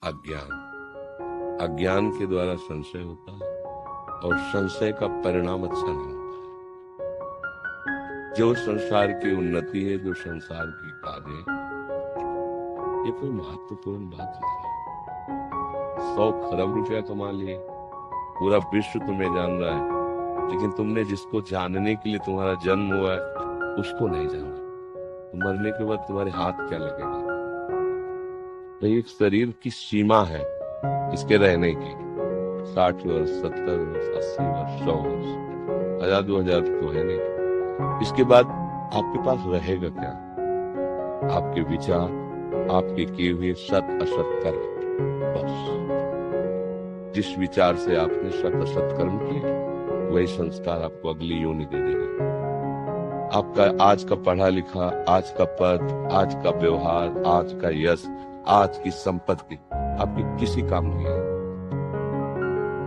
अज्ञान। अज्ञान के द्वारा संशय होता है और संशय का परिणाम अच्छा नहीं होता। जो संसार की उन्नति है, जो संसार की कार्य है, ये कोई महत्वपूर्ण बात नहीं है। 100 खरब रुपया कमा लिए, पूरा विश्व तुम्हें जान रहा है, लेकिन तुमने जिसको जानने के लिए तुम्हारा जन्म हुआ है उसको नहीं जाना। तो मरने के बाद तुम्हारे हाथ क्या लगेगा? तो एक शरीर की सीमा है इसके रहने की, 60 वर्ष, 70 वर्ष, 80 वर्ष, 100 वर्ष, 1000 2000 तो है नहीं। इसके बाद आपके पास रहेगा क्या? आपके विचार, आपके किए हुए सत असत कर्म, बस। जिस विचार से आपने सत असत कर्म किए, वही संस्कार आपको अगली योनि दे देगा। आपका आज का पढ़ा लिखा, आज का पद, आज का व्यवहार, आज का यश, आज की संपत्ति आपकी किसी काम नहीं है।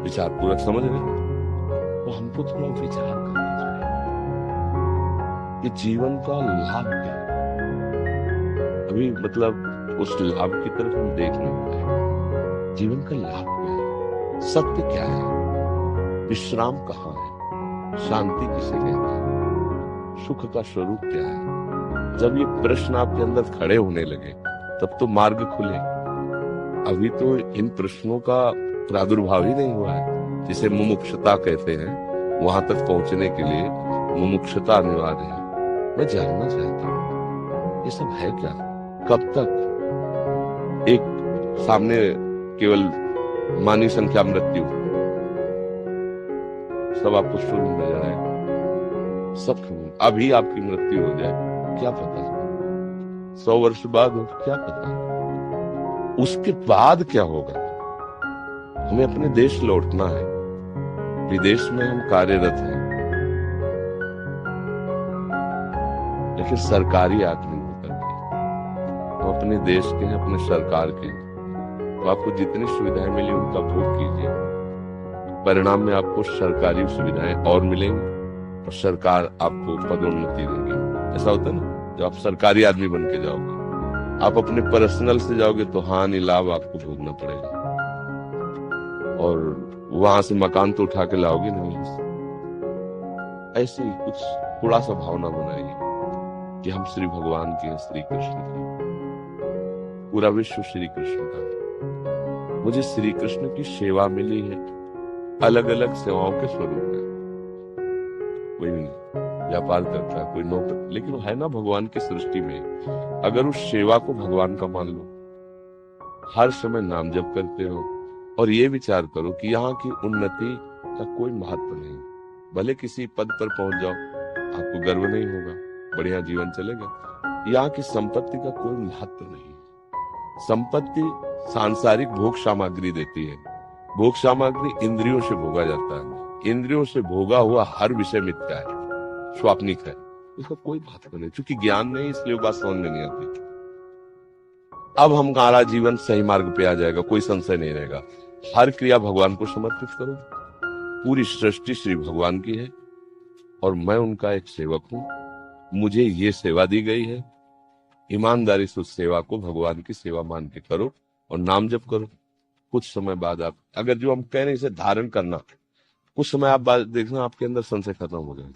विचार पूर्वक समझ रहे हैं? तो हमको थोड़ा विचार करना चाहिए कि जीवन का लाभ क्या है। अभी मतलब उस लाभ की तरफ हम देख नहीं पाए। जीवन का लाभ क्या है? सत्य क्या है? विश्राम कहाँ है? शांति किसे कहते हैं? सुख का स्वरूप क्या है? जब ये प्रश्न आपके अंदर खड़े होने लगे तब तो मार्ग खुले। अभी तो इन प्रश्नों का प्रादुर्भाव ही नहीं हुआ है। जिसे मुमुक्षुता कहते हैं, वहां तक पहुंचने के लिए मुमुक्षुता अनिवार्य है। मैं जानना चाहता हूं ये सब है क्या? कब तक? एक सामने केवल मानी संख्या मृत्यु, सब आपको शून्य नजर आए, सब अभी आपकी मृत्यु हो जाए, क्या पता? 100 वर्ष बाद हो, क्या पता? उसके बाद क्या होगा? हमें अपने देश लौटना है। विदेश में हम कार्यरत हैं, लेकिन सरकारी आदमी होकर के हम अपने देश के हैं, अपने सरकार के हैं। तो आपको जितनी सुविधाएं मिली उनका भोग कीजिए। परिणाम में आपको सरकारी सुविधाएं और मिलेंगी और सरकार आपको पदोन्नति देगी। ऐसा होता है ना, जब आप सरकारी आदमी बन के जाओगे, आप अपने पर्सनल से जाओगे तो हानि लाभ आपको भोगना पड़ेगा। और वहां से मकान तो उठा के लाओगे नहीं। ऐसे ही कुछ थोड़ा सा भावना बनाइए कि हम श्री भगवान के हैं, श्री कृष्ण के। पूरा विश्व श्री कृष्ण का। मुझे श्री कृष्ण की सेवा मिली है। अलग अलग सेवाओं के स्वरूप है। कोई व्यापार करता है, कोई नौकर, लेकिन है ना भगवान की सृष्टि में। अगर उस सेवा को भगवान का मान लो, हर समय नाम जप करते हो और ये विचार करो कि यहाँ की उन्नति का कोई महत्व नहीं। भले किसी पद पर पहुंच जाओ, आपको गर्व नहीं होगा, बढ़िया जीवन चलेगा। यहाँ की संपत्ति का कोई महत्व नहीं। संपत्ति सांसारिक भोग सामग्री देती है। भोग सामग्री इंद्रियों से भोगा जाता है। इंद्रियों से भोगा हुआ हर विषय मिथ्या है, स्वाप्निक है, उसका कोई महत्व नहीं। क्योंकि ज्ञान नहीं, इसलिए वो बात समझ में नहीं आती। अब हमारा जीवन सही मार्ग पे आ जाएगा, कोई संशय नहीं रहेगा। हर क्रिया भगवान को समर्पित करो। पूरी सृष्टि श्री भगवान की है और मैं उनका एक सेवक हूं। मुझे ये सेवा दी गई है। ईमानदारी से उस सेवा को भगवान की सेवा मान के करो और नाम जप करो। कुछ समय बाद आप, अगर जो हम कह रहे हैं इसे धारण करना, कुछ समय आप बाद देखना आपके अंदर संशय खत्म हो जाएगा।